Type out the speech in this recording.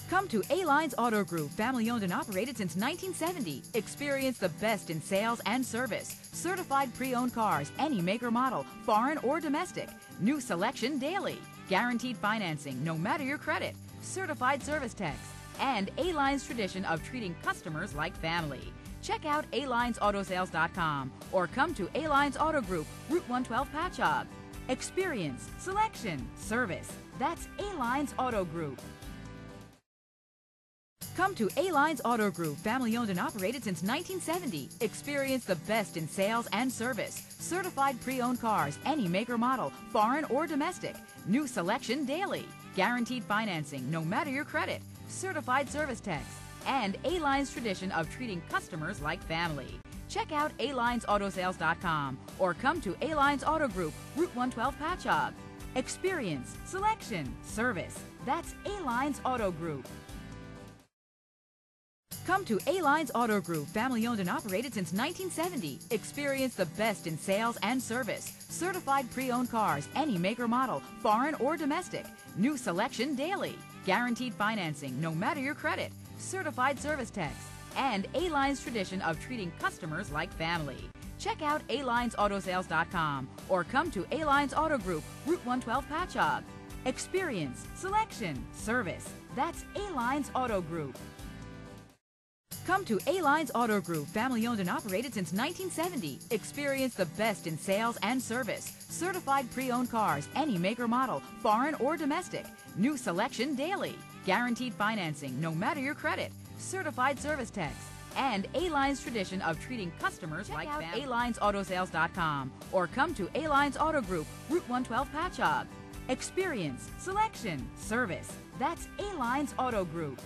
Come to A-Lines Auto Group, family owned and operated since 1970. Experience the best in sales and service. Certified pre-owned cars, any make or model, foreign or domestic. New selection daily. Guaranteed financing, no matter your credit. Certified service techs. And A-Line's tradition of treating customers like family. Check out alinesautosales.com or come to A-Lines Auto Group, Route 112 Patchogue. Experience, selection, service. That's A-Lines Auto Group. Come to A-Lines Auto Group, family owned and operated since 1970. Experience the best in sales and service. Certified pre-owned cars, any make or model, foreign or domestic. New selection daily. Guaranteed financing, no matter your credit. Certified service techs. And A-Line's tradition of treating customers like family. Check out alinesautosales.com or come to A-Lines Auto Group, Route 112 Patchogue. Experience, selection, service. That's A-Lines Auto Group. Come to A-Lines Auto Group, family owned and operated since 1970. Experience the best in sales and service. Certified pre-owned cars, any make or model, foreign or domestic. New selection daily. Guaranteed financing, no matter your credit. Certified service techs. And A-Line's tradition of treating customers like family. Check out alinesautosales.com or come to A-Lines Auto Group, Route 112 Patchogue. Experience, selection, service. That's A-Lines Auto Group. Come to A-Lines Auto Group, family owned and operated since 1970. Experience the best in sales and service. Certified pre-owned cars, any make or model, foreign or domestic. New selection daily. Guaranteed financing, no matter your credit. Certified service techs. And A-Line's tradition of treating customers like family. alinesautosales.com or come to A-Lines Auto Group, Route 112 Patchogue. Experience, selection, service. That's A-Lines Auto Group.